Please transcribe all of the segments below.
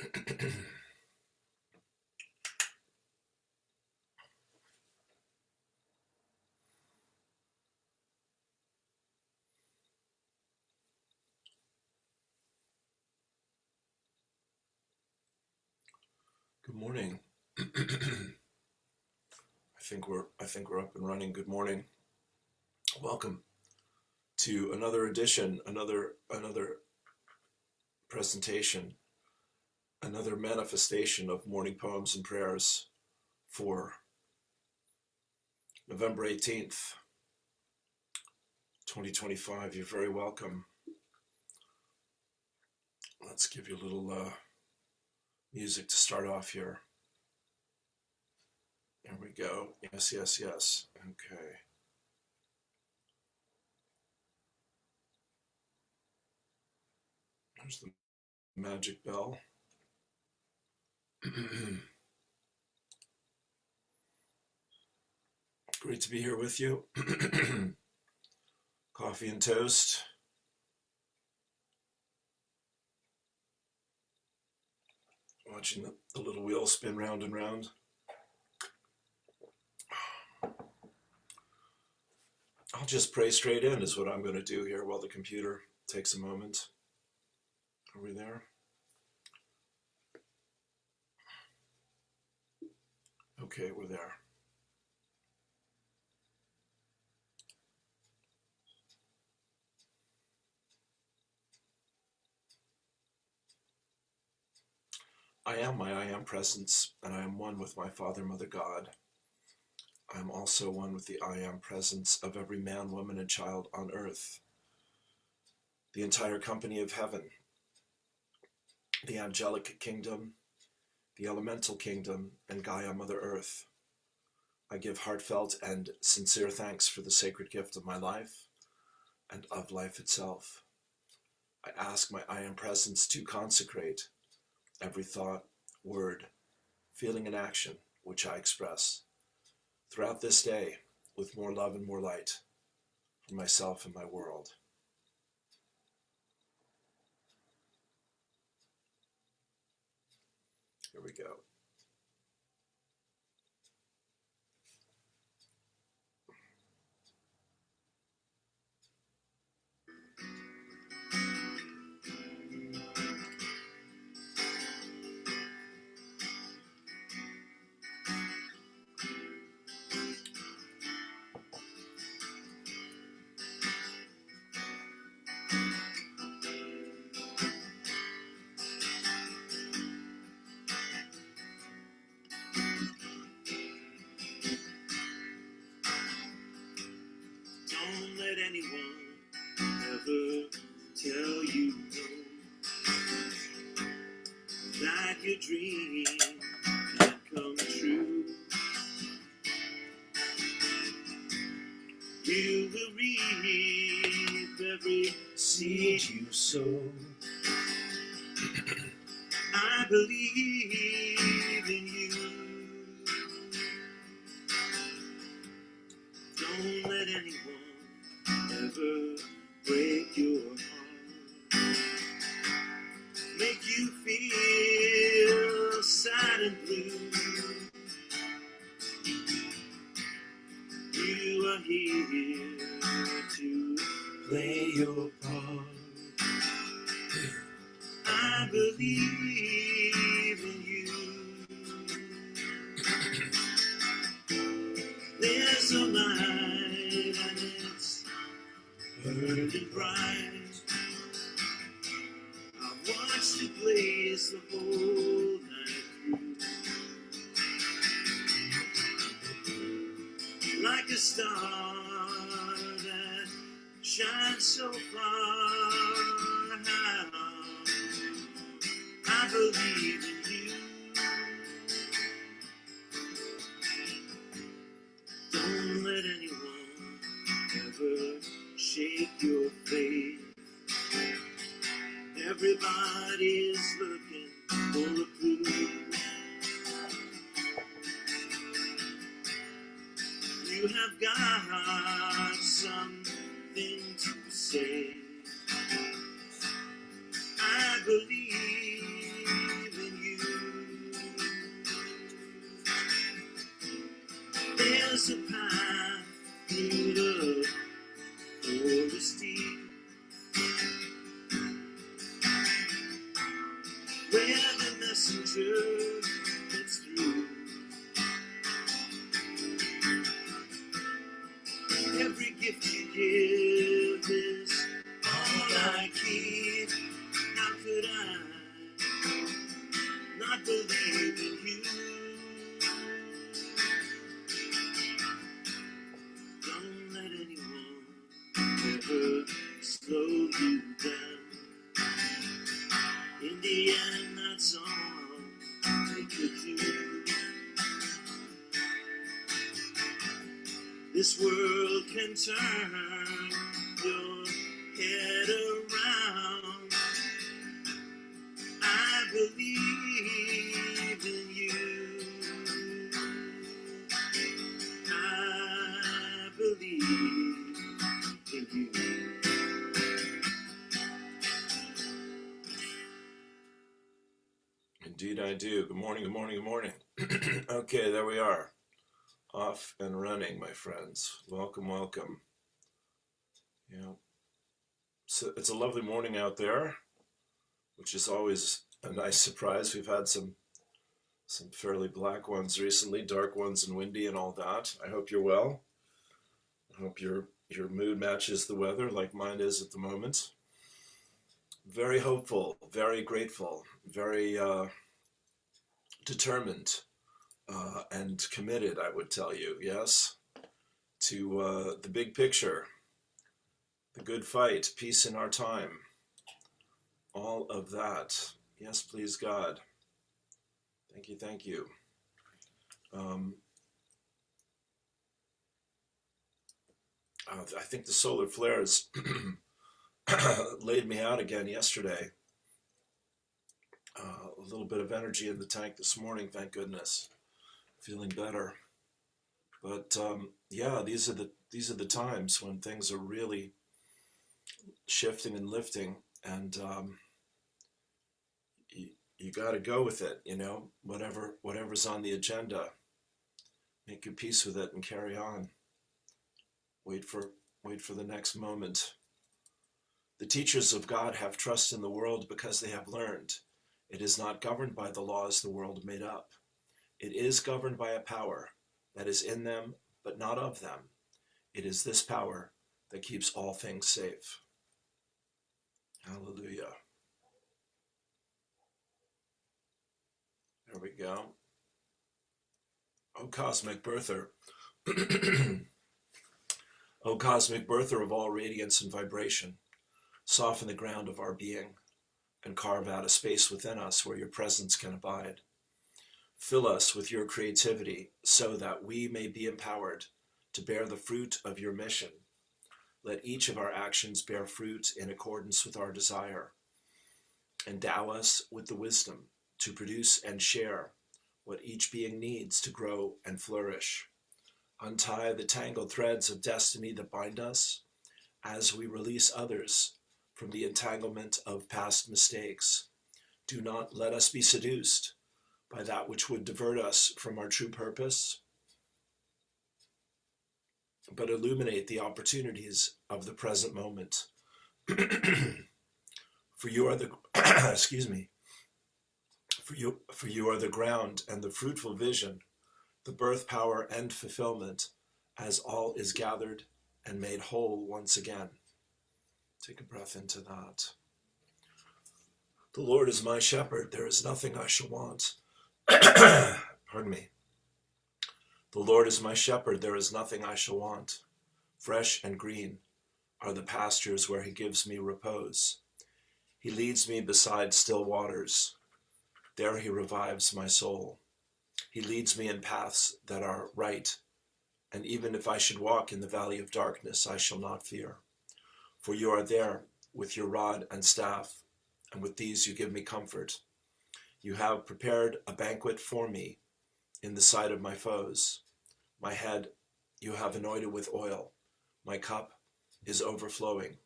Good morning. I think we're up and running. Good morning. Welcome to another edition, another presentation, another manifestation of morning poems and prayers for November 18th, 2025. You're very welcome. Let's give you a little music to start off here. There we go. Yes, yes, yes. Okay. There's the magic bell. Great to be here with you. Coffee and toast. Watching the little wheel spin round and round. I'll just pray straight in is what I'm going to do here while the computer takes a moment. Are we there? Okay, we're there. I am my I am presence, and I am one with my Father, Mother, God. I am also one with the I am presence of every man, woman, and child on earth, the entire company of heaven, the angelic kingdom, the elemental kingdom, and Gaia, Mother Earth. I give heartfelt and sincere thanks for the sacred gift of my life and of life itself. I ask my I am presence to consecrate every thought, word, feeling, and action which I express throughout this day with more love and more light for myself and my world. Here we go. Don't let anyone ever tell you no, that your dream can't come true. You will reap every seed you sow. I believe in you. Don't let anyone ever break your heart, make you feel sad and blue. You are here to play your part. I believe in you. There's a light and it's burning bright. I've watched it blaze the whole night through, like a star that shines so far. I believe in you. Don't let anyone ever shake your faith. Everybody's looking for a clue. You have got something to say. I believe in where the messenger gets through. Every gift you give is all I keep. How could I not believe in you? Don't let anyone ever slow you down. In the end, that's all they could do. This world can turn your head around. I believe in you. I believe in you. Indeed I do. Good morning, good morning, good morning. Okay, there we are. Off and running, my friends. Welcome, welcome. Yeah. So it's a lovely morning out there, which is always a nice surprise. We've had some fairly black ones recently, dark ones and windy and all that. I hope you're well. I hope your mood matches the weather like mine is at the moment. Very hopeful, very grateful, very determined and committed, I would tell you, yes, to the big picture, the good fight, peace in our time, all of that. Yes, please, God. Thank you, thank you. I think the solar flares laid me out again yesterday. A little bit of energy in the tank this morning, thank goodness. Feeling better. But yeah, these are the times when things are really shifting and lifting, and you got to go with it, you know, whatever's on the agenda. Make your peace with it and carry on. Wait for the next moment. The teachers of God have trust in the world because they have learned it is not governed by the laws the world made up. It is governed by a power that is in them, but not of them. It is this power that keeps all things safe. Hallelujah. There we go. O cosmic birther. O cosmic birther of all radiance and vibration, soften the ground of our being and carve out a space within us where your presence can abide. Fill us with your creativity so that we may be empowered to bear the fruit of your mission. Let each of our actions bear fruit in accordance with our desire. Endow us with the wisdom to produce and share what each being needs to grow and flourish. Untie the tangled threads of destiny that bind us as we release others from the entanglement of past mistakes. Do not let us be seduced by that which would divert us from our true purpose, but illuminate the opportunities of the present moment. For you are the excuse me. For you are the ground and the fruitful vision, the birth power and fulfillment, as all is gathered and made whole once again. Take a breath into that. The Lord is my shepherd, there is nothing I shall want. Pardon me. The Lord is my shepherd, there is nothing I shall want. Fresh and green are the pastures where he gives me repose. He leads me beside still waters. There he revives my soul. He leads me in paths that are right, and even if I should walk in the valley of darkness, I shall not fear. For you are there with your rod and staff, and with these you give me comfort. You have prepared a banquet for me in the sight of my foes. My head you have anointed with oil. My cup is overflowing.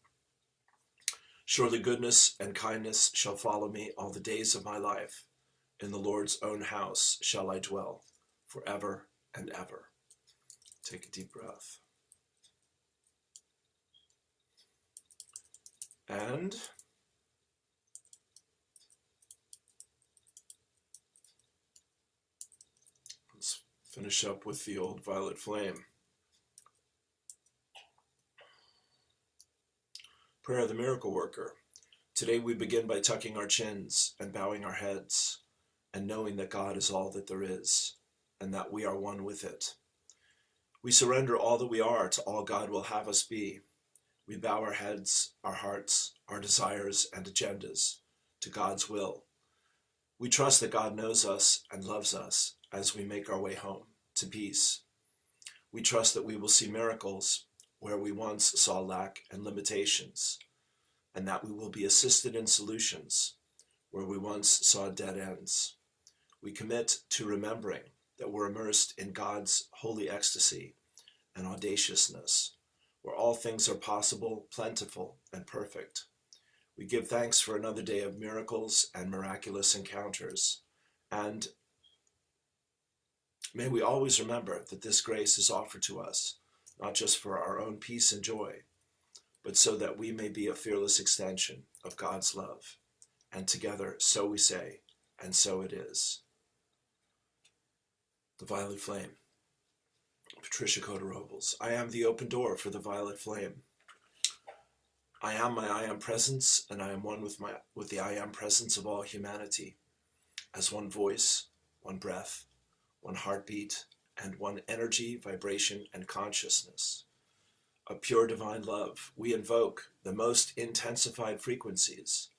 Surely goodness and kindness shall follow me all the days of my life. In the Lord's own house shall I dwell forever and ever. Take a deep breath. And Finish up with the old violet flame. Prayer of the Miracle Worker. Today we begin by tucking our chins and bowing our heads and knowing that God is all that there is and that we are one with it. We surrender all that we are to all God will have us be. We bow our heads, our hearts, our desires and agendas to God's will. We trust that God knows us and loves us as we make our way home to peace. We trust that we will see miracles where we once saw lack and limitations, and that we will be assisted in solutions where we once saw dead ends. We commit to remembering that we're immersed in God's holy ecstasy and audaciousness, where all things are possible, plentiful, and perfect. We give thanks for another day of miracles and miraculous encounters, and may we always remember that this grace is offered to us, not just for our own peace and joy, but so that we may be a fearless extension of God's love. And together, so we say, and so it is. The Violet Flame. Patricia Coda Robles. I am the open door for the violet flame. I am my I am presence, and I am one with the I am presence of all humanity, as one voice, one breath, one heartbeat, and one energy, vibration, and consciousness. A pure divine love, we invoke the most intensified frequencies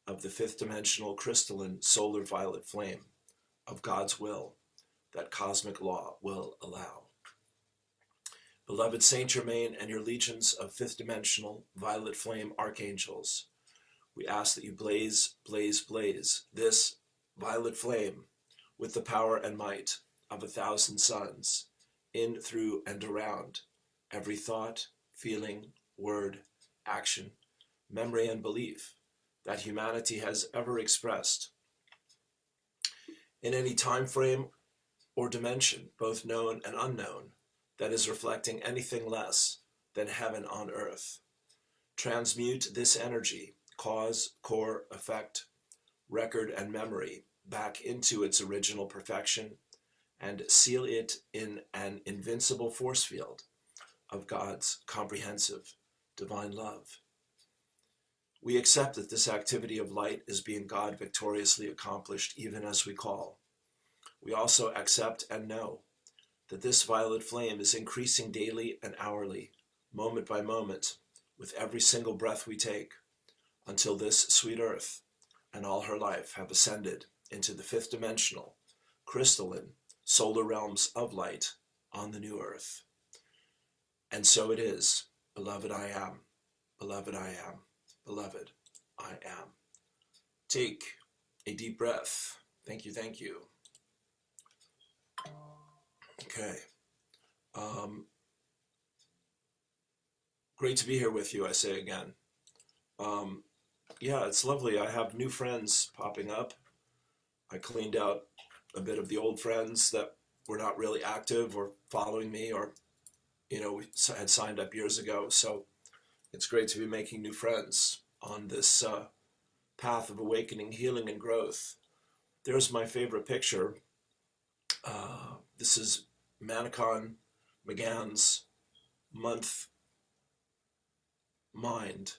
of the fifth dimensional crystalline solar violet flame of God's will that cosmic law will allow. Beloved Saint Germain and your legions of fifth dimensional violet flame archangels, we ask that you blaze, blaze, blaze this violet flame with the power and might of 1,000 suns in, through, and around every thought, feeling, word, action, memory, and belief that humanity has ever expressed in any time frame or dimension, both known and unknown, that is reflecting anything less than heaven on earth. Transmute this energy, cause, core, effect, record, and memory back into its original perfection and seal it in an invincible force field of God's comprehensive divine love. We accept that this activity of light is being God victoriously accomplished even as we call. We also accept and know that this violet flame is increasing daily and hourly, moment by moment, with every single breath we take, until this sweet earth and all her life have ascended into the fifth dimensional, crystalline, solar realms of light on the new earth. And so it is, beloved I am, beloved I am, beloved I am. Take a deep breath. Thank you, thank you. Okay. Great to be here with you, I say again. Yeah, it's lovely. I have new friends popping up. I cleaned out a bit of the old friends that were not really active or following me, or, we had signed up years ago. So it's great to be making new friends on this path of awakening, healing, and growth. There's my favorite picture. This is Manicon McGann's month mind.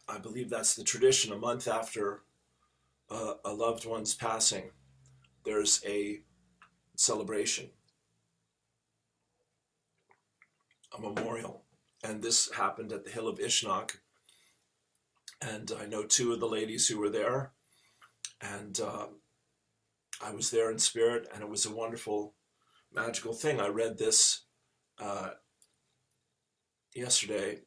I believe that's the tradition. A month after a loved one's passing, there's a celebration, a memorial. And this happened at the Hill of Ishnok. And I know two of the ladies who were there. And I was there in spirit, and it was a wonderful, magical thing. I read this yesterday.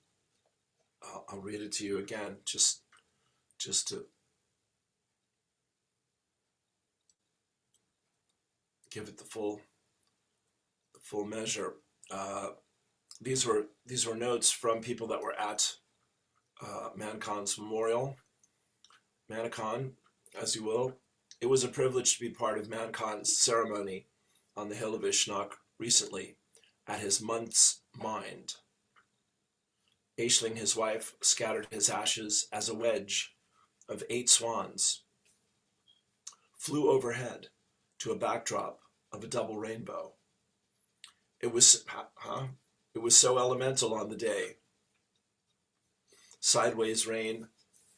I'll read it to you again, just to give it the full measure. These were notes from people that were at Manicon's memorial. Manicon, as you will. It was a privilege to be part of Manicon's ceremony on the Hill of Ishnok recently at his month's mind. Aisling, his wife, scattered his ashes as a wedge of 8 swans flew overhead to a backdrop of a double rainbow. It was, It was so elemental on the day. Sideways rain,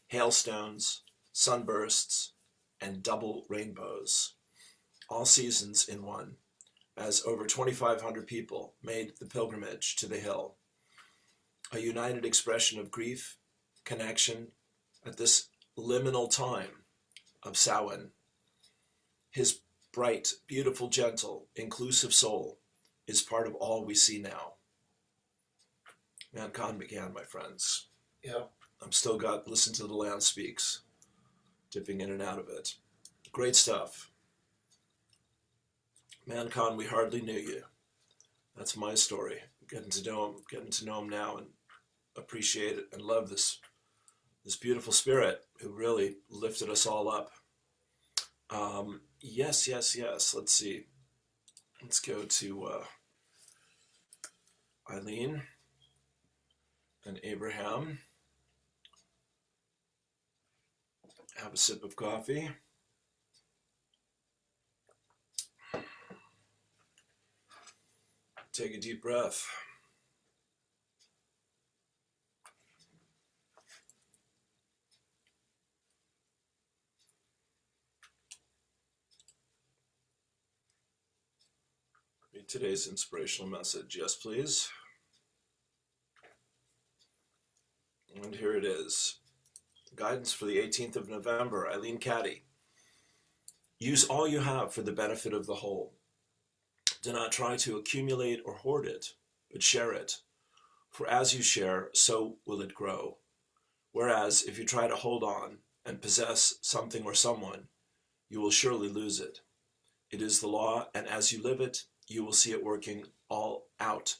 hailstones, sunbursts, and double rainbows. All seasons in one, as over 2,500 people made the pilgrimage to the hill. A united expression of grief, connection, at this liminal time of Samhain. His bright, beautiful, gentle, inclusive soul is part of all we see now. Mankind began, my friends. Yeah, I'm still got Listen to the Land Speaks, dipping in and out of it. Great stuff. Mankind, we hardly knew you. That's my story. Getting to know him now, and appreciate it and love this beautiful spirit who really lifted us all up. Yes. Let's see. Let's go to Eileen and Abraham. Have a sip of coffee. Take a deep breath. Read today's inspirational message. Yes, please. And here it is. Guidance for the 18th of November, Eileen Caddy. Use all you have for the benefit of the whole. Do not try to accumulate or hoard it, but share it. For as you share, so will it grow. Whereas if you try to hold on and possess something or someone, you will surely lose it. It is the law, and as you live it, you will see it working all out.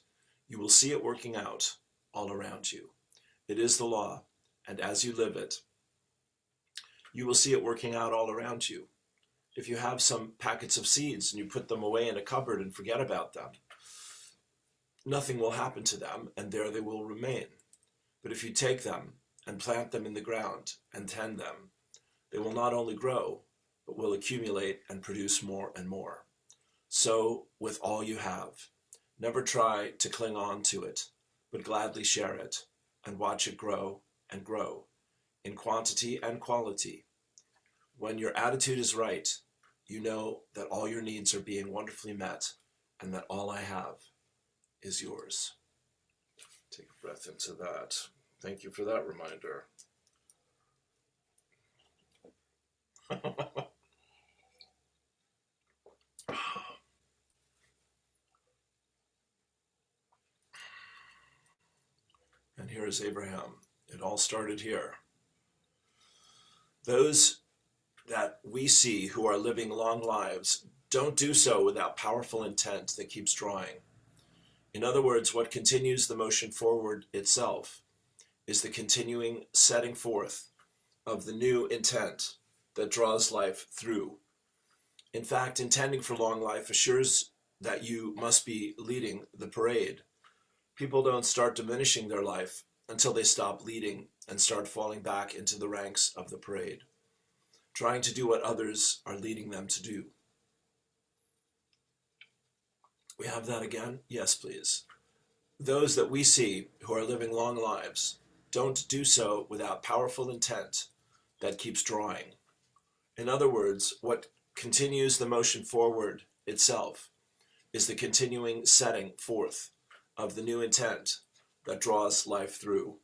You will see it working out all around you. It is the law, and as you live it, you will see it working out all around you. If you have some packets of seeds and you put them away in a cupboard and forget about them, nothing will happen to them, and there they will remain. But if you take them and plant them in the ground and tend them, they will not only grow, but will accumulate and produce more and more. So with all you have, never try to cling on to it, but gladly share it and watch it grow and grow in quantity and quality. When your attitude is right, you know that all your needs are being wonderfully met and that all I have is yours. Take a breath into that. Thank you for that reminder. And here is Abraham. It all started here. Those that we see who are living long lives don't do so without powerful intent that keeps drawing. In other words, what continues the motion forward itself is the continuing setting forth of the new intent that draws life through. In fact, intending for long life assures that you must be leading the parade. People don't start diminishing their life until they stop leading and start falling back into the ranks of the parade, trying to do what others are leading them to do. We have that again? Yes, please. Those that we see who are living long lives don't do so without powerful intent that keeps drawing. In other words, what continues the motion forward itself is the continuing setting forth of the new intent that draws life through.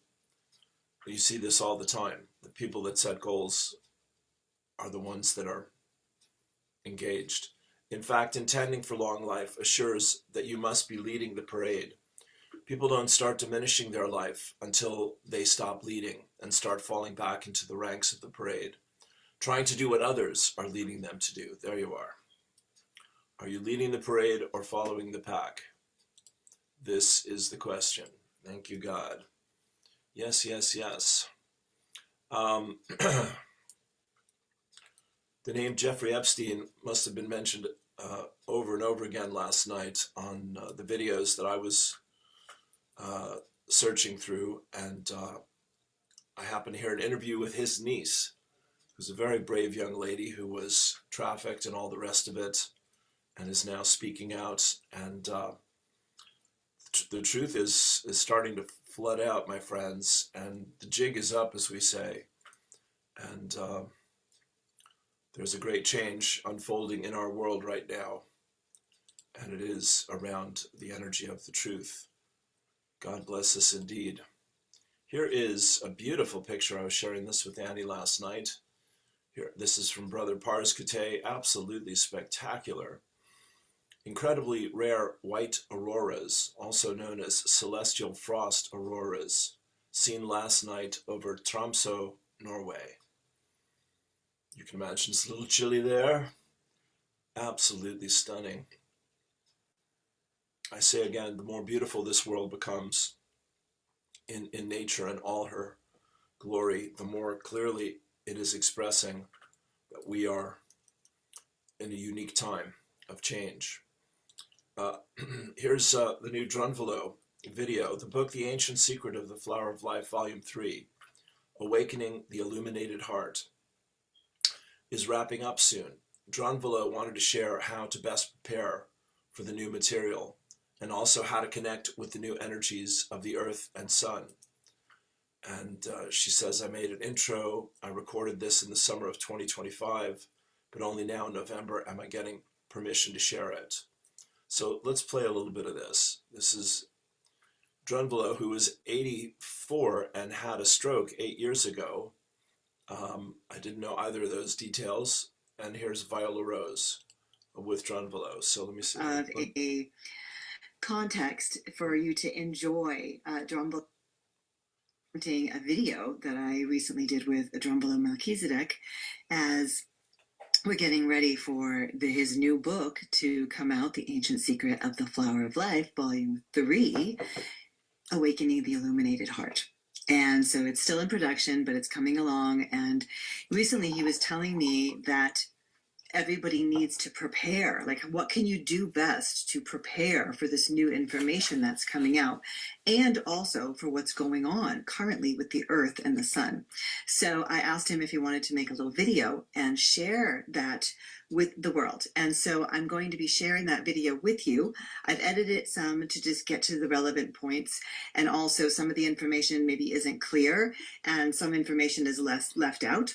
You see this all the time. The people that set goals are the ones that are engaged. In fact, intending for long life assures that you must be leading the parade. People don't start diminishing their life until they stop leading and start falling back into the ranks of the parade, trying to do what others are leading them to do. There you are. Are you leading the parade or following the pack? This is the question. Thank you, God. Yes. The name Jeffrey Epstein must have been mentioned over and over again last night on the videos that I was searching through, and I happened to hear an interview with his niece, who's a very brave young lady who was trafficked and all the rest of it, and is now speaking out. And the truth is starting to flood out, my friends, and the jig is up, as we say. And there's a great change unfolding in our world right now, and it is around the energy of the truth. God bless us indeed. Here is a beautiful picture. I was sharing this with Annie last night. Here, this is from Brother Parskute. Absolutely spectacular. Incredibly rare white auroras, also known as celestial frost auroras, seen last night over Tromsø, Norway. You can imagine it's a little chilly there. Absolutely stunning. I say again, the more beautiful this world becomes in nature and all her glory, the more clearly it is expressing that we are in a unique time of change. Here's the new Drunvalo video, the book The Ancient Secret of the Flower of Life, Volume 3, Awakening the Illuminated Heart, is wrapping up soon. Drunvalo wanted to share how to best prepare for the new material and also how to connect with the new energies of the earth and sun. And she says, I made an intro. I recorded this in the summer of 2025, but only now in November am I getting permission to share it. So let's play a little bit of this. This is Drunvalo, who was 84 and had a stroke 8 years ago. I didn't know either of those details. And here's Viola Rose with Drunvalo. So let me see. A context for you to enjoy Drunvalo. A video that I recently did with Drunvalo Melchizedek as we're getting ready for his new book to come out, The Ancient Secret of the Flower of Life, Volume 3, Awakening the Illuminated Heart. And so it's still in production, but it's coming along. And recently he was telling me that everybody needs to prepare. Like, what can you do best to prepare for this new information that's coming out, and also for what's going on currently with the earth and the sun? So I asked him if he wanted to make a little video and share that with the world. And so I'm going to be sharing that video with you. I've edited it some to just get to the relevant points, and also some of the information maybe isn't clear and some information is left out.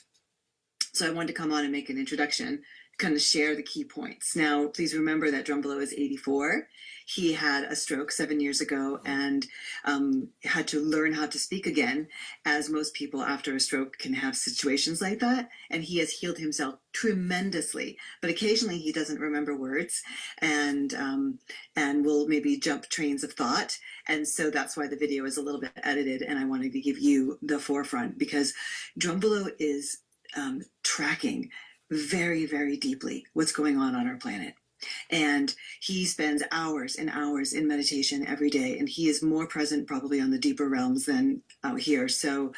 So I wanted to come on and make an introduction, kind of share the key points. Now, please remember that Drunvalo is 84. He had a stroke 7 years ago and had to learn how to speak again, as most people after a stroke can have situations like that. And he has healed himself tremendously, but occasionally he doesn't remember words and will maybe jump trains of thought. And so that's why the video is a little bit edited, and I wanted to give you the forefront, because Drunvalo is tracking very, very deeply what's going on our planet. And he spends hours and hours in meditation every day, and he is more present probably on the deeper realms than out here. So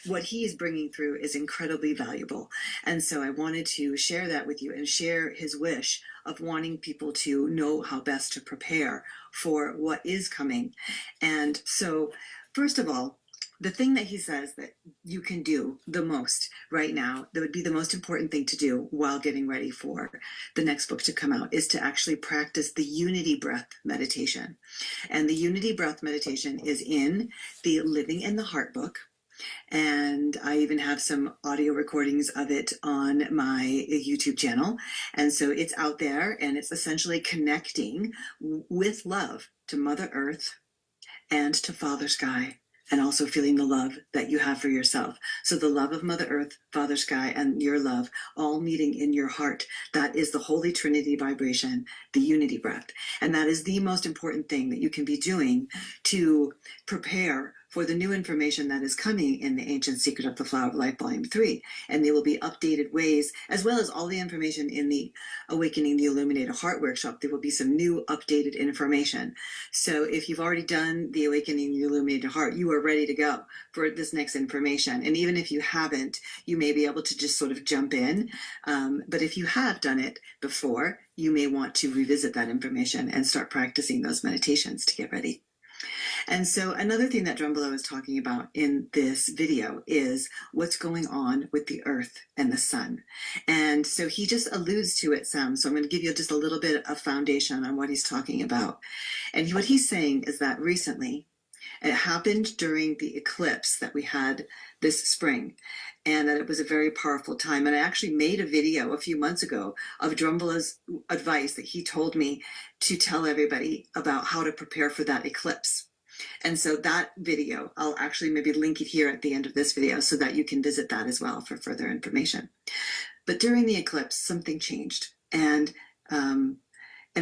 what he is bringing through is incredibly valuable. And so I wanted to share that with you and share his wish of wanting people to know how best to prepare for what is coming. And so, first of all, the thing that he says that you can do the most right now, that would be the most important thing to do while getting ready for the next book to come out, is to actually practice the unity breath meditation. And the unity breath meditation is in the Living in the Heart book. And I even have some audio recordings of it on my YouTube channel. And so it's out there, and it's essentially connecting with love to Mother Earth and to Father Sky, and also feeling the love that you have for yourself. So the love of Mother Earth, Father Sky, and your love all meeting in your heart. That is the Holy Trinity vibration, the unity breath. And that is the most important thing that you can be doing to prepare for the new information that is coming in The Ancient Secret of the Flower of Life, Volume 3. And there will be updated ways, as well as all the information in the Awakening the Illuminated Heart workshop. There will be some new updated information. So if you've already done the Awakening the Illuminated Heart, you are ready to go for this next information. And even if you haven't, you may be able to just sort of jump in. But if you have done it before, you may want to revisit that information and start practicing those meditations to get ready. And so another thing that Drumbelow is talking about in this video is what's going on with the earth and the sun. And so he just alludes to it some. So I'm going to give you just a little bit of foundation on what he's talking about. And what he's saying is that recently, it happened during the eclipse that we had this spring, and that it was a very powerful time. And I actually made a video a few months ago of Drumbelow's advice that he told me to tell everybody about how to prepare for that eclipse. And so that video, I'll actually maybe link it here at the end of this video so that you can visit that as well for further information. But during the eclipse, something changed. And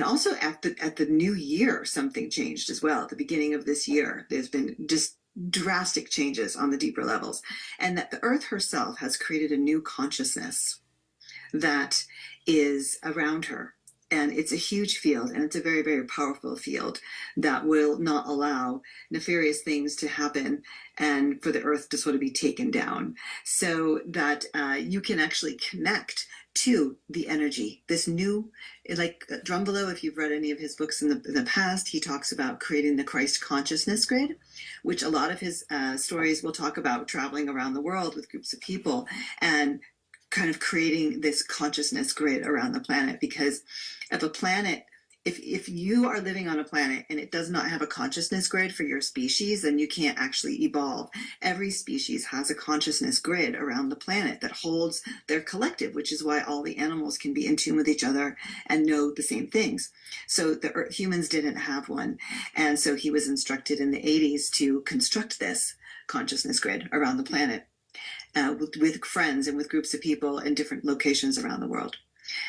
also at the new year, something changed as well. At the beginning of this year, there's been just drastic changes on the deeper levels. And that the earth herself has created a new consciousness that is around her. And it's a huge field, and it's a very, very powerful field that will not allow nefarious things to happen and for the earth to sort of be taken down, so that you can actually connect to the energy. This new, like Drumbelow, if you've read any of his books in the past, he talks about creating the Christ consciousness grid, which a lot of his stories will talk about traveling around the world with groups of people and kind of creating this consciousness grid around the planet. Because if a planet, if you are living on a planet and it does not have a consciousness grid for your species, then you can't actually evolve. Every species has a consciousness grid around the planet that holds their collective, which is why all the animals can be in tune with each other and know the same things. So the humans didn't have one. And so he was instructed in the 80s to construct this consciousness grid around the planet. With friends and with groups of people in different locations around the world.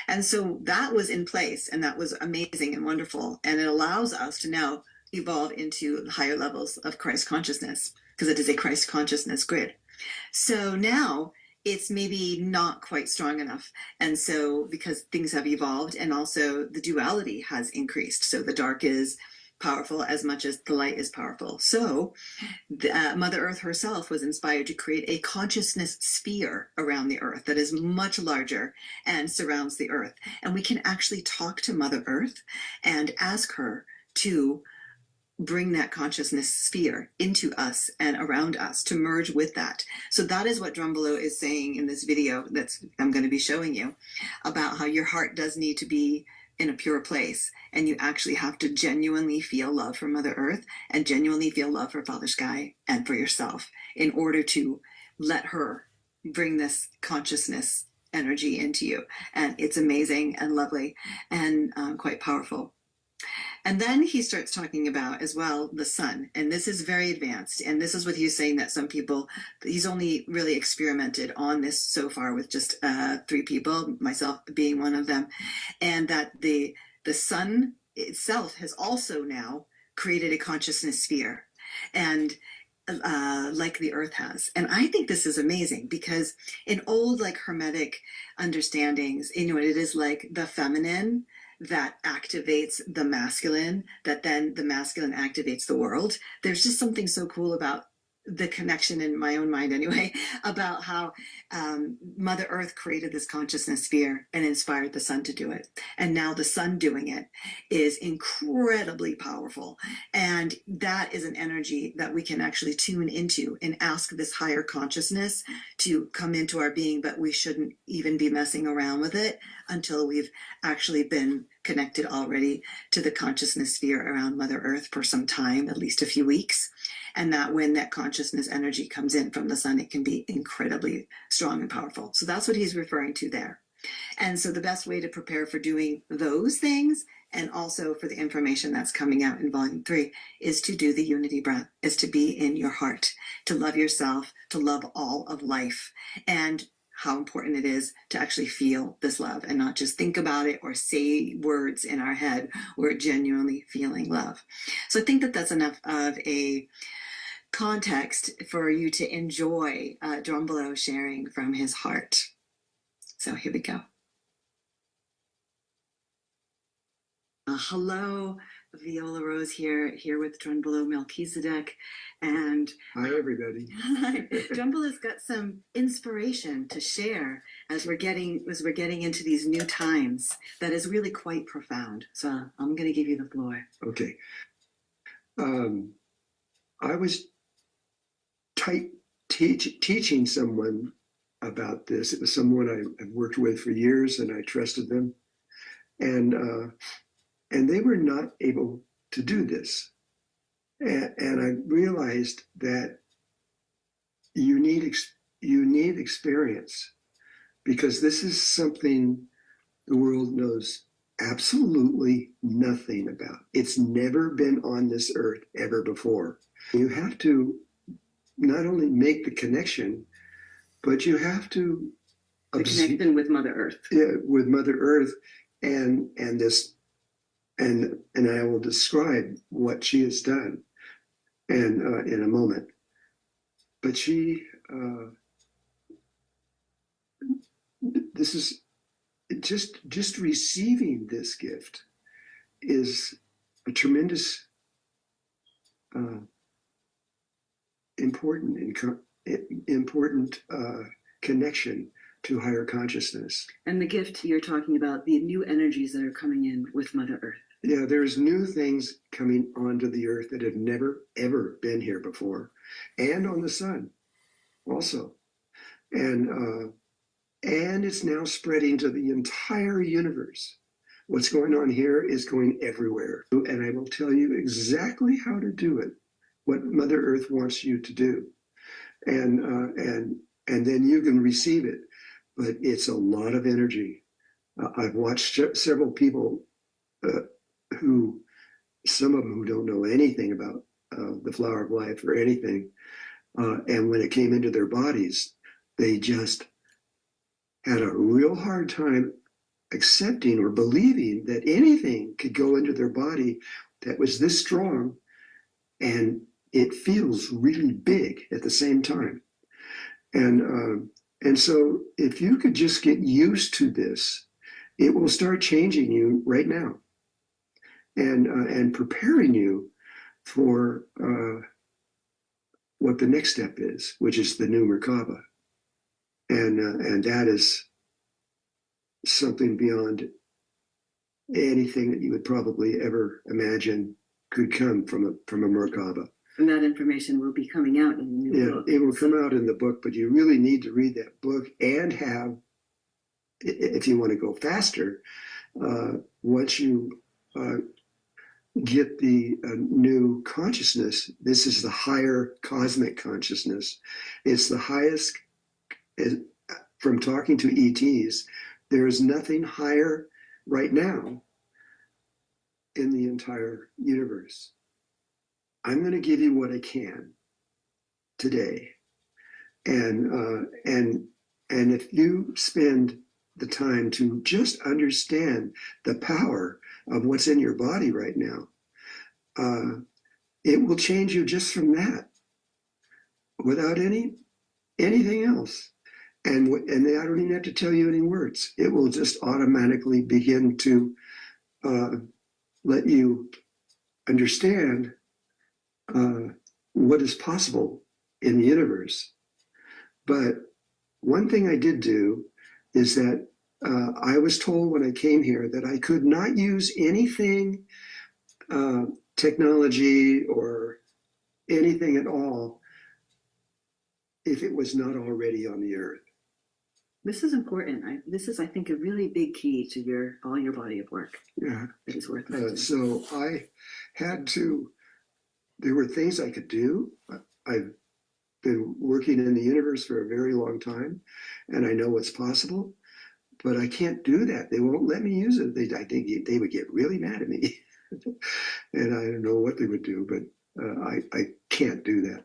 And so that was in place, and that was amazing and wonderful. And it allows us to now evolve into higher levels of Christ consciousness, because it is a Christ consciousness grid. So now it's maybe not quite strong enough. And so because things have evolved, and also the duality has increased. So the dark is powerful as much as the light is powerful. So Mother Earth herself was inspired to create a consciousness sphere around the earth that is much larger and surrounds the earth. And we can actually talk to Mother Earth and ask her to bring that consciousness sphere into us and around us, to merge with that. So that is what Drumbelow is saying in this video I'm going to be showing you, about how your heart does need to be in a pure place, and you actually have to genuinely feel love for Mother Earth and genuinely feel love for Father Sky and for yourself in order to let her bring this consciousness energy into you. And it's amazing and lovely and quite powerful. And then he starts talking about as well the sun, and this is very advanced. And this is what he's saying, that some people, he's only really experimented on this so far with just 3 people, myself being one of them, and that the sun itself has also now created a consciousness sphere, and like the earth has. And I think this is amazing, because in old like hermetic understandings, it is like the feminine that activates the masculine, that then the masculine activates the world. There's just something so cool about the connection, in my own mind anyway, about how Mother Earth created this consciousness sphere and inspired the sun to do it. And now the sun doing it is incredibly powerful. And that is an energy that we can actually tune into and ask this higher consciousness to come into our being, but we shouldn't even be messing around with it until we've actually been connected already to the consciousness sphere around Mother Earth for some time, at least a few weeks. And that when that consciousness energy comes in from the sun, it can be incredibly strong and powerful. So that's what he's referring to there. And so the best way to prepare for doing those things, and also for the information that's coming out in volume 3, is to do the unity breath, is to be in your heart, to love yourself, to love all of life, and how important it is to actually feel this love and not just think about it or say words in our head. We're genuinely feeling love. So I think that that's enough of a context for you to enjoy Drumbelow sharing from his heart. So here we go. Hello, Viola Rose here with Drumbelow Melchizedek, and hi everybody. Drumbelow's got some inspiration to share as we're getting into these new times that is really quite profound. So I'm going to give you the floor. Okay. I was teaching someone about this. It was someone I've worked with for years, and I trusted them, and they were not able to do this. And I realized that you need experience, because this is something the world knows absolutely nothing about. It's never been on this earth ever before. You have to not only make the connection, but you have to the connection with Mother Earth. Yeah, with Mother Earth, and this, and I will describe what she has done, and in a moment. But this is just receiving this gift is a tremendous important connection to higher consciousness. And the gift you're talking about, the new energies that are coming in with Mother Earth. Yeah, there's new things coming onto the earth that have never, ever been here before, and on the sun also. And it's now spreading to the entire universe. What's going on here is going everywhere. And I will tell you exactly how to do it, what Mother Earth wants you to do. And then you can receive it. But it's a lot of energy. I've watched several people who, some of them who don't know anything about the flower of life or anything, and when it came into their bodies, they just had a real hard time accepting or believing that anything could go into their body that was this strong, and it feels really big at the same time. And so if you could just get used to this, it will start changing you right now, and preparing you for what the next step is, which is the new Merkaba. And that is something beyond anything that you would probably ever imagine could come from a Merkaba. And that information will be coming out in the new book. It will come out in the book, but you really need to read that book and have, if you want to go faster, once you get the new consciousness, this is the higher cosmic consciousness. It's the highest, from talking to ETs, there is nothing higher right now in the entire universe. I'm going to give you what I can today, and if you spend the time to just understand the power of what's in your body right now, it will change you just from that, without anything else. And I don't even have to tell you any words. It will just automatically begin to let you understand what is possible in the universe. But one thing I did do is that I was told when I came here that I could not use anything, technology or anything at all, if it was not already on the earth. This is important. This is, I think, a really big key to all your body of work. Yeah, it is worth mentioning. So I had to. There were things I could do. I've been working in the universe for a very long time, and I know what's possible, but I can't do that. They won't let me use it. I think they would get really mad at me, and I don't know what they would do, but I can't do that.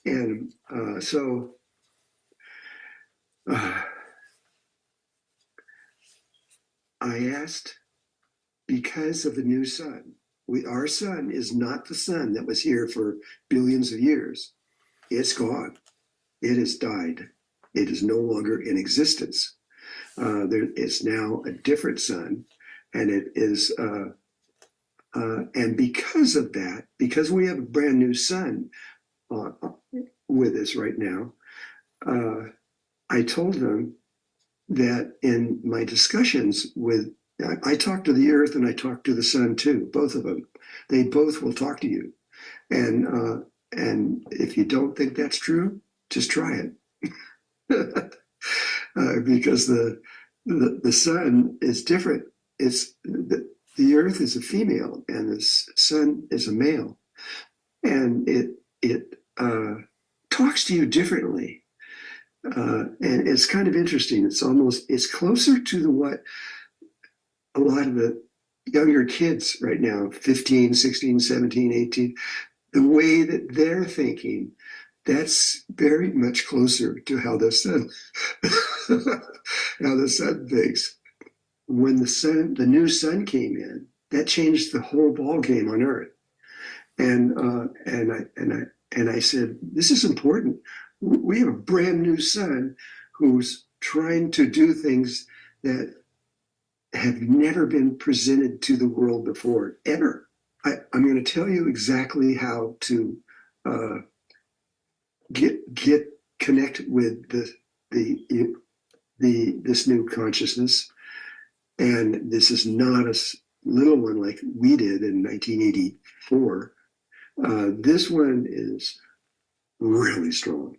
And so I asked, because of the new sun. Our sun is not the sun that was here for billions of years. It's gone. It has died. It is no longer in existence. There is now a different sun, and it is, and because of that, because we have a brand new sun with us right now, I told them that in my discussions with, I talk to the earth and I talk to the sun too, both of them. They both will talk to you. And if you don't think that's true, just try it. Because the sun is different. It's the earth is a female and the sun is a male, and it talks to you differently. And it's kind of interesting. It's closer to what a lot of the younger kids right now, 15, 16, 17, 18, the way that they're thinking, that's very much closer to how the sun how the sun thinks. When the new sun came in, that changed the whole ball game on Earth. And I said, this is important. We have a brand new sun who's trying to do things that have never been presented to the world before, ever. I'm going to tell you exactly how to get connect with this new consciousness. And this is not a little one like we did in 1984. This one is really strong,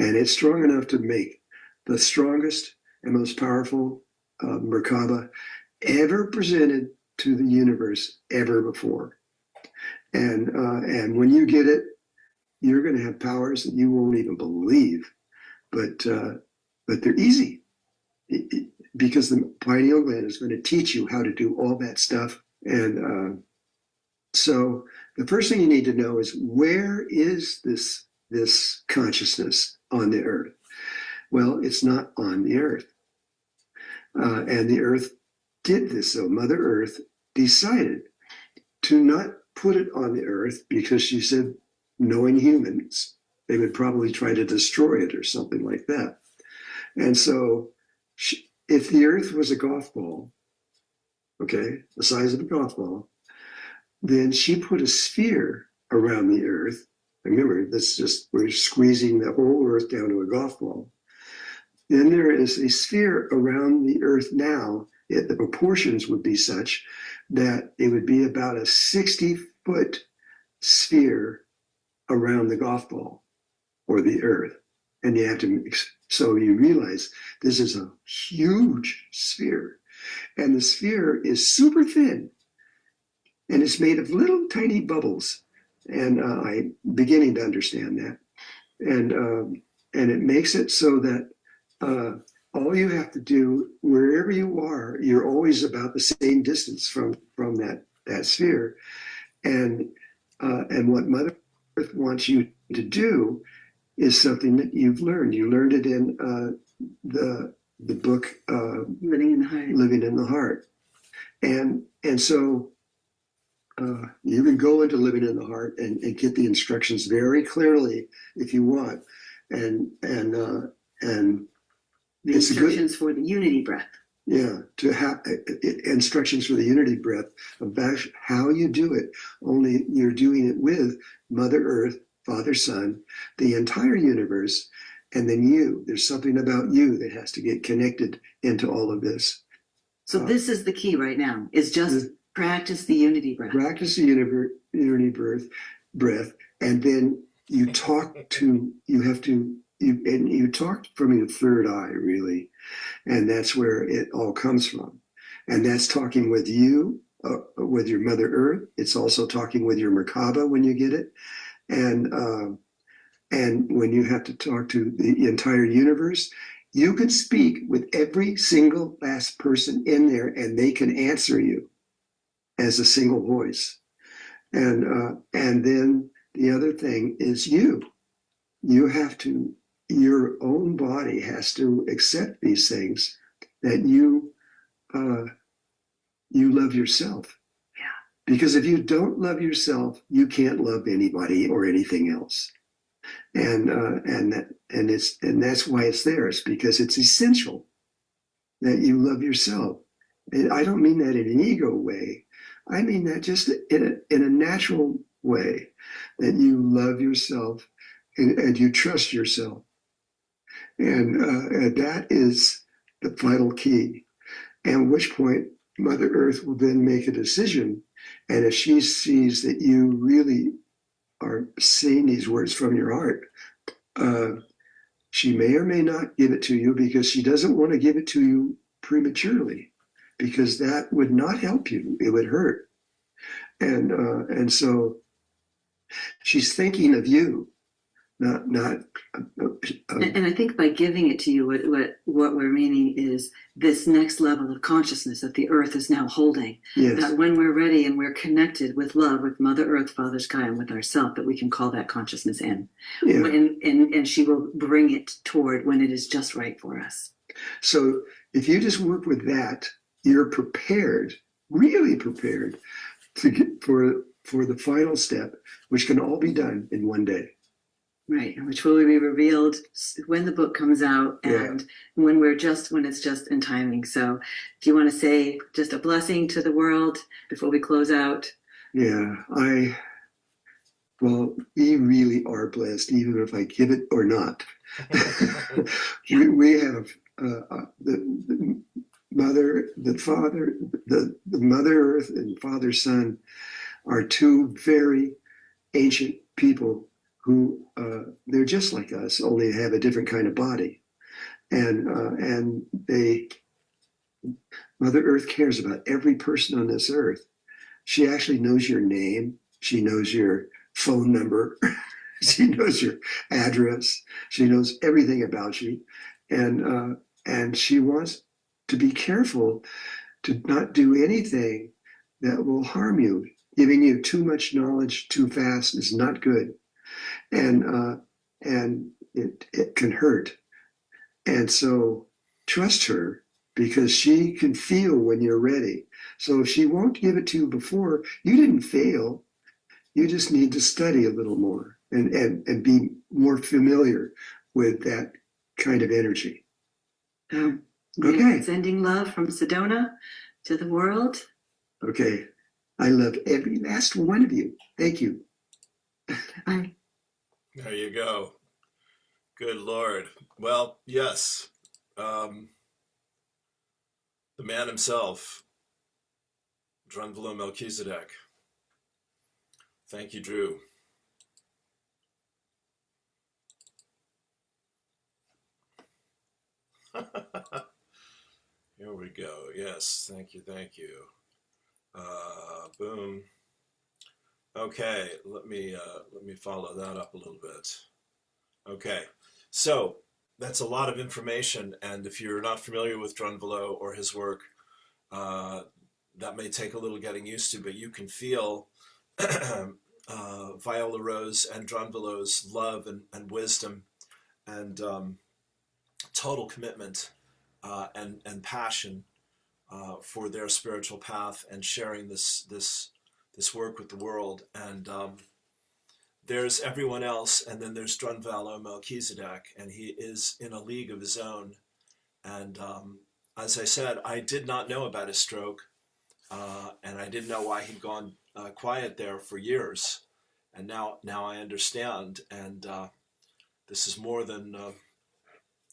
and it's strong enough to make the strongest and most powerful Merkaba ever presented to the universe ever before. And when you get it, you're going to have powers that you won't even believe, but they're easy. Because the pineal gland is going to teach you how to do all that stuff. And so the first thing you need to know is, where is this consciousness on the earth? Well, it's not on the earth. And the earth did this. So Mother Earth decided to not put it on the earth because she said, knowing humans, they would probably try to destroy it or something like that. And so if the earth was a golf ball, okay, the size of a golf ball, then she put a sphere around the earth. Remember, we're squeezing the whole earth down to a golf ball. Then there is a sphere around the earth now. The proportions would be such that it would be about a 60-foot sphere around the golf ball or the earth. And you have to so you realize this is a huge sphere. And the sphere is super thin. And it's made of little tiny bubbles. And I'm beginning to understand that. And it makes it so that all you have to do, wherever you are, you're always about the same distance from that sphere. And what Mother Earth wants you to do is something that you've learned. You learned it in the book Living in the Heart. Living in the Heart. And so you can go into Living in the Heart and get the instructions very clearly if you want. And The instructions for the unity breath. Yeah, to have instructions for the unity breath about how you do it. Only you're doing it with Mother Earth, Father, Son, the entire universe, and then you. There's something about you that has to get connected into all of this. So this is the key right now, is just practice the unity breath. Practice the unity breath, and then you talk from your third eye, really. And that's where it all comes from. And that's talking with you, with your Mother Earth. It's also talking with your Merkaba when you get it. And when you have to talk to the entire universe, you can speak with every single last person in there, and they can answer you as a single voice. And then the other thing is you have to, your own body has to accept these things, that you love yourself. Yeah. Because if you don't love yourself, you can't love anybody or anything else. And that's why it's there. It's because it's essential that you love yourself. And I don't mean that in an ego way. I mean that just in a natural way, that you love yourself and you trust yourself. And that is the vital key. And at which point Mother Earth will then make a decision. And if she sees that you really are saying these words from your heart, she may or may not give it to you because she doesn't want to give it to you prematurely, because that would not help you. It would hurt. And so she's thinking of you, not. And I think by giving it to you, what we're meaning is this next level of consciousness that the earth is now holding. Yes. That when we're ready and we're connected with love, with Mother Earth, Father Sky, and with ourself, that we can call that consciousness in. Yeah. And she will bring it toward when it is just right for us. So if you just work with that, you're prepared, really prepared, to get for the final step, which can all be done in one day. Right, which will be revealed when the book comes out and when it's just in timing. So do you want to say just a blessing to the world before we close out? Yeah, well, we really are blessed, even if I give it or not. we have the Mother, the Father, the Mother Earth and Father Son are two very ancient people who they're just like us, only have a different kind of body, and Mother Earth cares about every person on this earth. She actually knows your name. She knows your phone number. She knows your address. She knows everything about you, and she wants to be careful to not do anything that will harm you. Giving you too much knowledge too fast is not good. And it can hurt. And so trust her, because she can feel when you're ready. So if she won't give it to you before, you didn't fail. You just need to study a little more and be more familiar with that kind of energy. Okay. Sending love from Sedona to the world. Okay. I love every last one of you. Thank you. Bye. There you go. Good Lord. Well, yes. The man himself, Drunvalo Melchizedek. Thank you, Drew. Here we go. Yes, thank you, thank you. Boom. Okay, let me follow that up a little bit. Okay, so that's a lot of information, and if you're not familiar with Drunvalo or his work, that may take a little getting used to, but you can feel Viola Rose and Drunvalo's love and wisdom and total commitment and passion for their spiritual path and sharing this work with the world. And there's everyone else, and then there's Drunvalo Melchizedek, and he is in a league of his own. And as I said, I did not know about his stroke, and I didn't know why he'd gone quiet there for years. And now I understand, and this is more than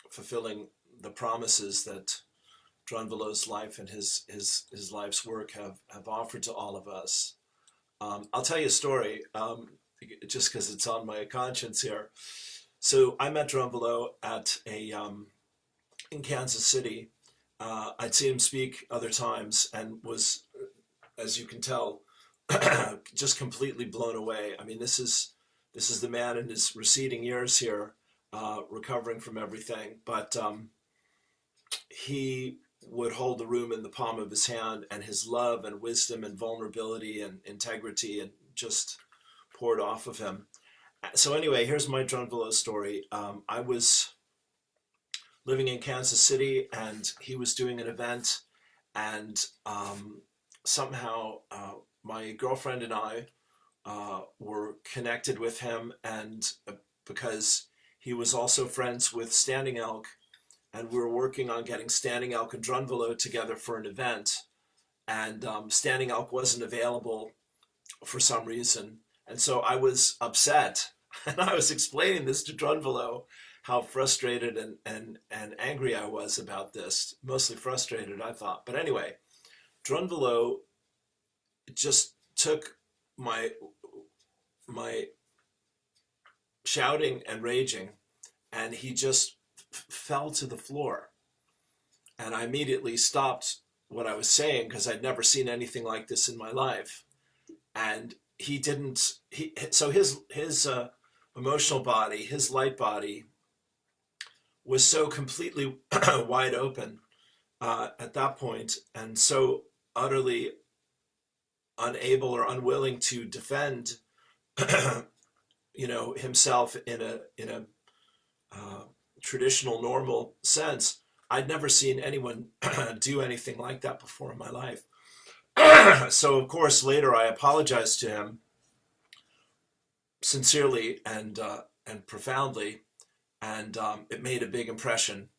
fulfilling the promises that Drunvalo's life and his life's work have offered to all of us. I'll tell you a story, just because it's on my conscience here. So I met Drunvalo at in Kansas City. I'd seen him speak other times and was, as you can tell, just completely blown away. I mean, this is the man in his receding years here, recovering from everything, but he would hold the room in the palm of his hand, and his love and wisdom and vulnerability and integrity and just poured off of him. So anyway, here's my Drunvalo story. I was living in Kansas City, and he was doing an event, and somehow my girlfriend and I were connected with him, and because he was also friends with Standing Elk, and we were working on getting Standing Elk and Drunvalo together for an event, and Standing Elk wasn't available for some reason, and so I was upset, and I was explaining this to Drunvalo, how frustrated and angry I was about this, mostly frustrated, I thought. But anyway, Drunvalo just took my shouting and raging, and he just fell to the floor. And I immediately stopped what I was saying because I'd never seen anything like this in my life. And so his emotional body, his light body was so completely wide open at that point, and so utterly unable or unwilling to defend himself in a traditional normal sense. I'd never seen anyone do anything like that before in my life. So of course later I apologized to him sincerely and profoundly, and it made a big impression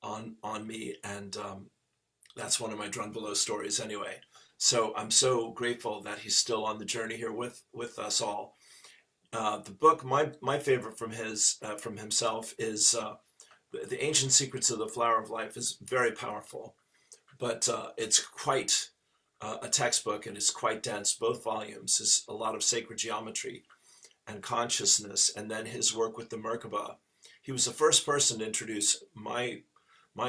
on me, and that's one of my Drunvalo stories anyway. So I'm so grateful that he's still on the journey here with us all. The book, my favorite from himself is The Ancient Secrets of the Flower of Life, is very powerful, but it's quite a textbook, and it's quite dense. Both volumes is a lot of sacred geometry and consciousness, and then his work with the Merkaba. He was the first person to introduce my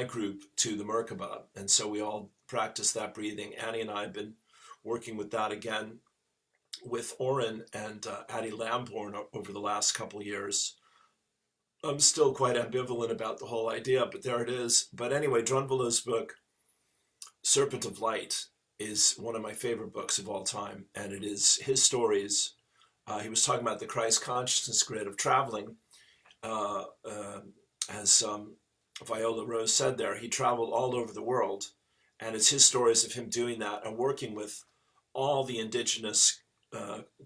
group to the Merkaba, and so we all practice that breathing. Annie and I have been working with that again with Oren and Addie Lamborn over the last couple of years. I'm still quite ambivalent about the whole idea, but there it is. But anyway, Drunvalo's book, Serpent of Light, is one of my favorite books of all time, and it is his stories. He was talking about the Christ consciousness grid of traveling. As Viola Rose said there, he traveled all over the world, and it's his stories of him doing that and working with all the indigenous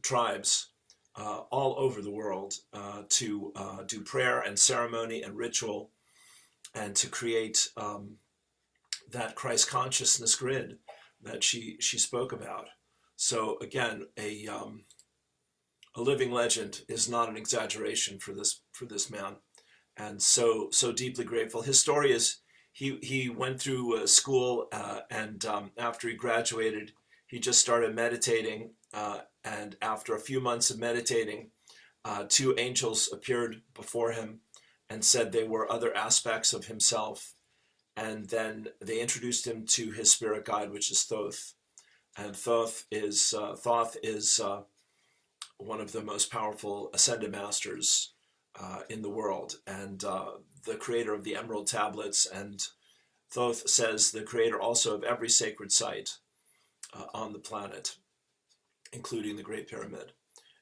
tribes all over the world to do prayer and ceremony and ritual, and to create that Christ consciousness grid that she spoke about. So again, a living legend is not an exaggeration for this man, and so deeply grateful. His story is he went through school, and after he graduated, he just started meditating, and after a few months of meditating, two angels appeared before him and said they were other aspects of himself, and then they introduced him to his spirit guide, which is Thoth. And Thoth is one of the most powerful ascended masters in the world, and the creator of the Emerald Tablets. And Thoth says the creator also of every sacred site on the planet, including the Great Pyramid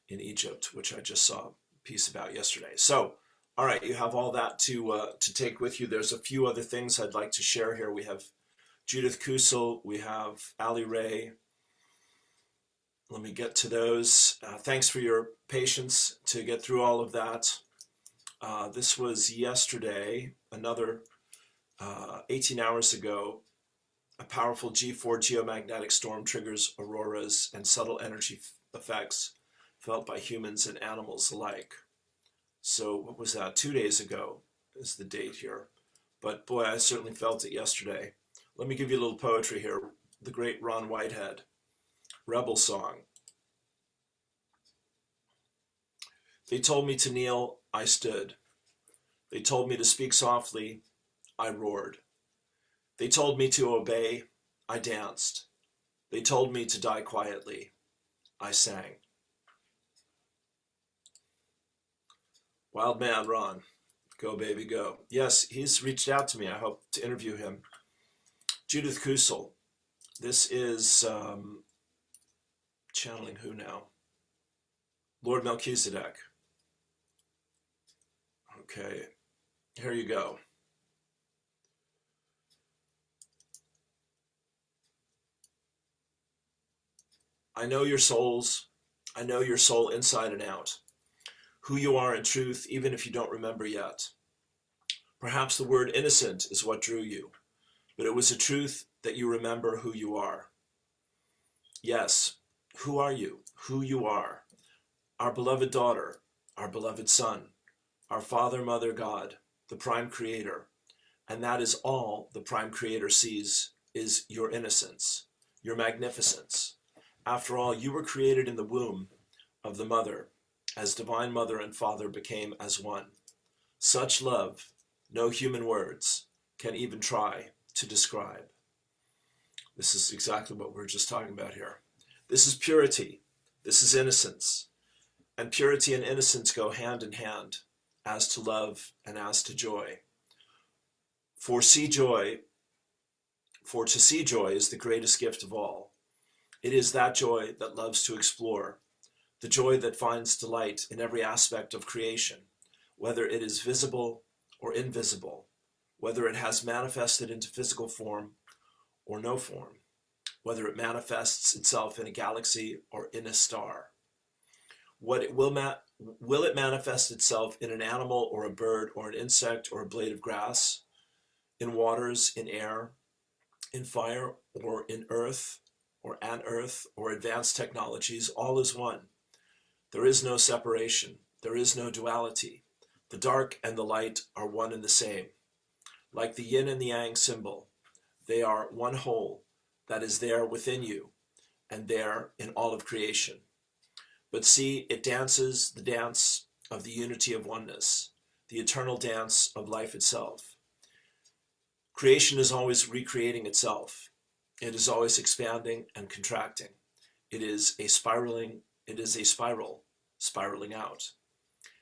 in Egypt, which I just saw a piece about yesterday. So, all right, you have all that to take with you. There's a few other things I'd like to share here. We have Judith Kusel, we have Ali Ray. Let me get to those. Thanks for your patience to get through all of that. This was yesterday, another 18 hours ago. A powerful G4 geomagnetic storm triggers auroras and subtle energy effects felt by humans and animals alike. So what was that? 2 days ago is the date here. But boy, I certainly felt it yesterday. Let me give you a little poetry here. The great Ron Whitehead. Rebel Song. They told me to kneel, I stood. They told me to speak softly, I roared. They told me to obey, I danced. They told me to die quietly, I sang. Wild man, Ron. Go, baby, go. Yes, he's reached out to me. I hope to interview him. Judith Kusel. This is channeling who now? Lord Melchizedek. Okay, here you go. I know your souls. I know your soul inside and out. Who you are in truth, even if you don't remember yet. Perhaps the word innocent is what drew you, but it was a truth that you remember who you are. Yes, who are you? Who you are. Our beloved daughter, our beloved son, our Father, Mother, God, the Prime Creator. And that is all the Prime Creator sees is your innocence, your magnificence. After all, you were created in the womb of the mother, as Divine Mother and Father became as one. Such love, no human words can even try to describe. This is exactly what we're just talking about here. This is purity. This is innocence. And purity and innocence go hand in hand, as to love and as to joy. For to see joy is the greatest gift of all. It is that joy that loves to explore, the joy that finds delight in every aspect of creation, whether it is visible or invisible, whether it has manifested into physical form or no form, whether it manifests itself in a galaxy or in a star. Will it manifest itself in an animal or a bird or an insect or a blade of grass, in waters, in air, in fire, or in earth, or an earth, or advanced technologies? All is one. There is no separation. There is no duality. The dark and the light are one and the same. Like the yin and the yang symbol, they are one whole that is there within you and there in all of creation. But see, it dances the dance of the unity of oneness, the eternal dance of life itself. Creation is always recreating itself. It is always expanding and contracting. It is a spiral spiraling out.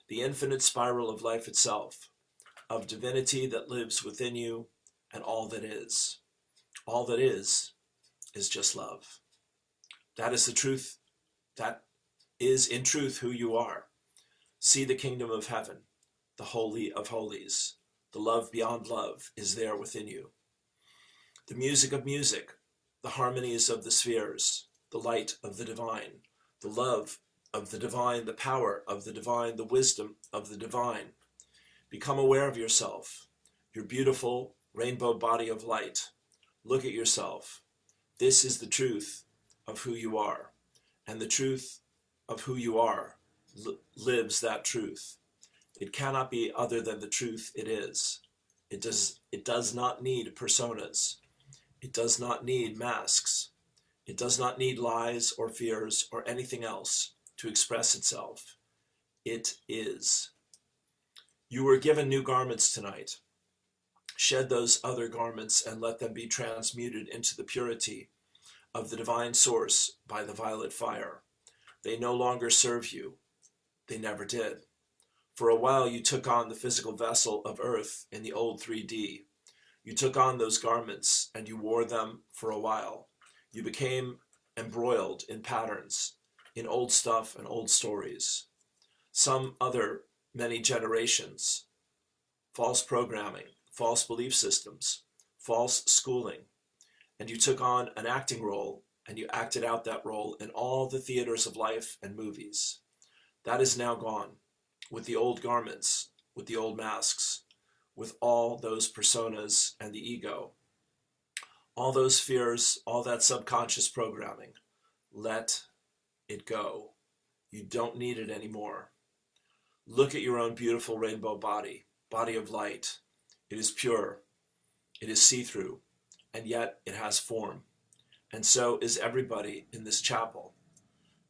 The infinite spiral of life itself, of divinity that lives within you and all that is. All that is just love. That is the truth. That is in truth who you are. See the kingdom of heaven, the holy of holies. The love beyond love is there within you. The music of music, the harmonies of the spheres, the light of the divine, the love of the divine, the power of the divine, the wisdom of the divine. Become aware of yourself, your beautiful rainbow body of light. Look at yourself. This is the truth of who you are, and the truth of who you are lives that truth. It cannot be other than the truth it is. It does not need personas. It does not need masks. It does not need lies or fears or anything else to express itself. It is. You were given new garments tonight. Shed those other garments and let them be transmuted into the purity of the divine source by the violet fire. They no longer serve you. They never did. For a while you took on the physical vessel of earth in the old 3D. You took on those garments and you wore them for a while. You became embroiled in patterns, in old stuff and old stories. Some other many generations, false programming, false belief systems, false schooling. And you took on an acting role and you acted out that role in all the theaters of life and movies. That is now gone. With the old garments, with the old masks, with all those personas and the ego, all those fears, all that subconscious programming. Let it go. You don't need it anymore. Look at your own beautiful rainbow body of light. It is pure, it is see-through, and yet it has form. And so is everybody in this chapel.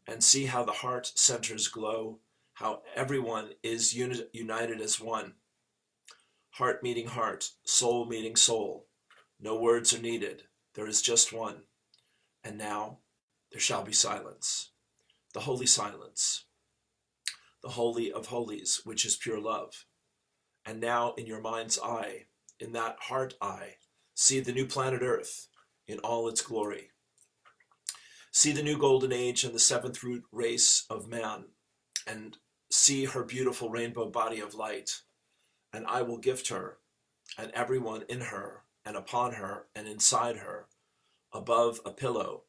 And see how the heart centers glow, how everyone is united as one. Heart meeting heart, soul meeting soul. No words are needed. There is just one. And now there shall be silence. The holy silence. The holy of holies, which is pure love. And now in your mind's eye, in that heart eye, see the new planet Earth in all its glory. See the new golden age and the seventh root race of man, and see her beautiful rainbow body of light. And I will gift her, and everyone in her, and upon her, and inside her, above a pillow,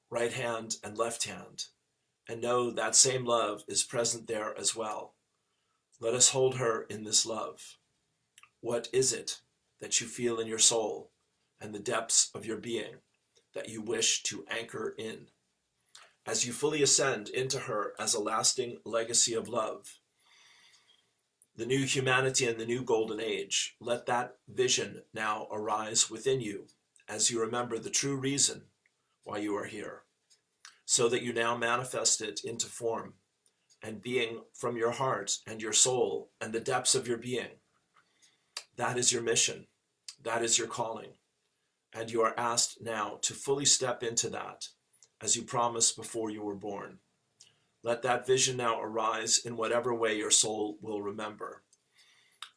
right hand and left hand, and know that same love is present there as well. Let us hold her in this love. What is it that you feel in your soul and the depths of your being that you wish to anchor in? As you fully ascend into her as a lasting legacy of love, the new humanity and the new golden age, let that vision now arise within you as you remember the true reason why you are here, so that you now manifest it into form and being from your heart and your soul and the depths of your being. That is your mission. That is your calling. And you are asked now to fully step into that as you promised before you were born. Let that vision now arise in whatever way your soul will remember.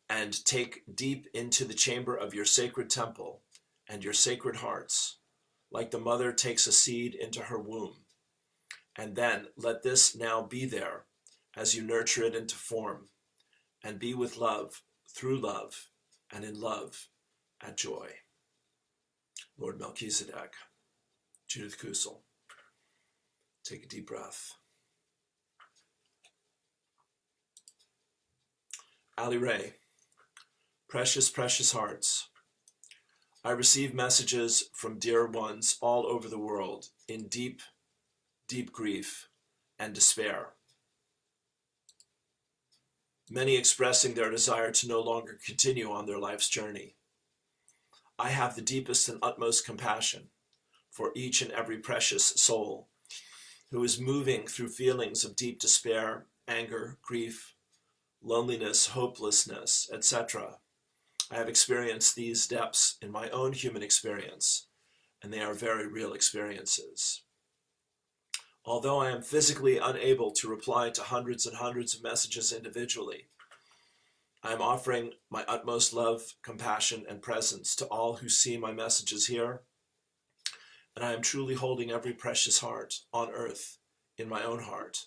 And take deep into the chamber of your sacred temple and your sacred hearts, like the mother takes a seed into her womb. And then let this now be there as you nurture it into form, and be with love, through love, and in love, at joy. Lord Melchizedek, Judith Kusel. Take a deep breath. Ali Ray, precious, precious hearts. I receive messages from dear ones all over the world in deep, deep grief and despair. Many expressing their desire to no longer continue on their life's journey. I have the deepest and utmost compassion for each and every precious soul who is moving through feelings of deep despair, anger, grief, loneliness, hopelessness, etc. I have experienced these depths in my own human experience, and they are very real experiences. Although I am physically unable to reply to hundreds and hundreds of messages individually, I am offering my utmost love, compassion, and presence to all who see my messages here, and I am truly holding every precious heart on earth in my own heart.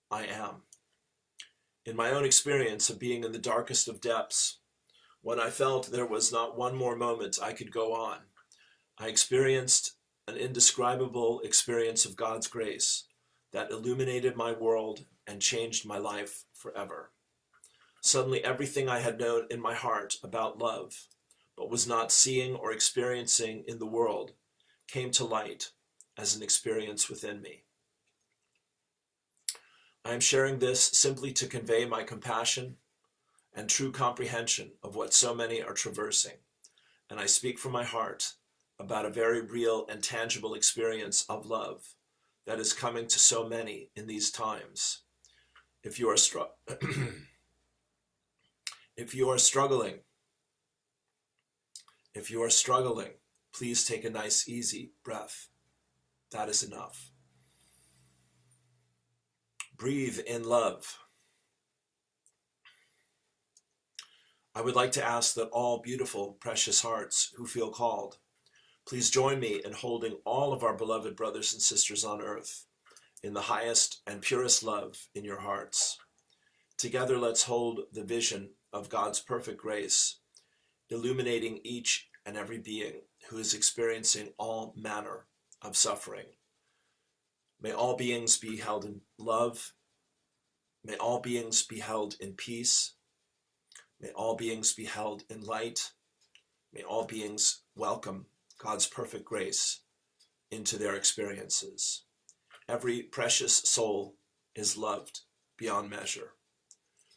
I am. In my own experience of being in the darkest of depths, when I felt there was not one more moment I could go on, I experienced an indescribable experience of God's grace that illuminated my world and changed my life forever. Suddenly everything I had known in my heart about love, but was not seeing or experiencing in the world, came to light as an experience within me. I am sharing this simply to convey my compassion and true comprehension of what so many are traversing, and I speak from my heart about a very real and tangible experience of love that is coming to so many in these times. If you are struggling, please take a nice, easy breath. That is enough. Breathe in love. I would like to ask that all beautiful, precious hearts who feel called, please join me in holding all of our beloved brothers and sisters on earth in the highest and purest love in your hearts. Together, let's hold the vision of God's perfect grace, illuminating each and every being who is experiencing all manner of suffering. May all beings be held in love. May all beings be held in peace. May all beings be held in light. May all beings welcome God's perfect grace into their experiences. Every precious soul is loved beyond measure.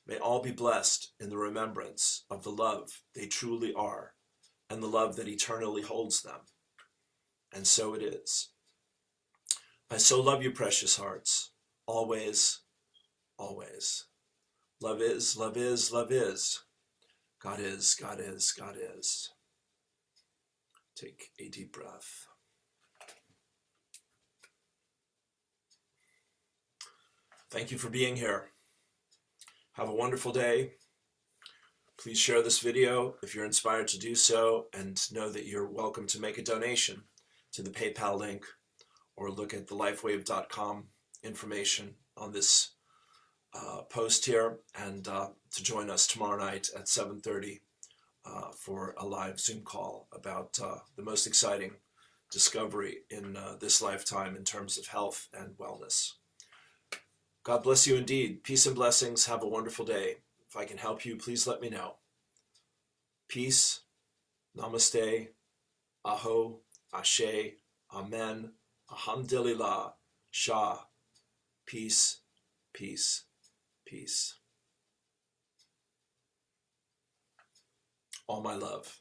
May all be blessed in the remembrance of the love they truly are and the love that eternally holds them. And so it is. I so love you, precious hearts, always, always. Love is, love is, love is. God is, God is, God is. Take a deep breath. Thank you for being here. Have a wonderful day. Please share this video if you're inspired to do so, and know that you're welcome to make a donation to the PayPal link or look at the lifewave.com information on this post here, and to join us tomorrow night at 7:30 for a live Zoom call about the most exciting discovery in this lifetime in terms of health and wellness. God bless you indeed. Peace and blessings. Have a wonderful day. If I can help you, please let me know. Peace, namaste, aho, ashe, amen, alhamdulillah, shah. Peace, peace, peace. All my love.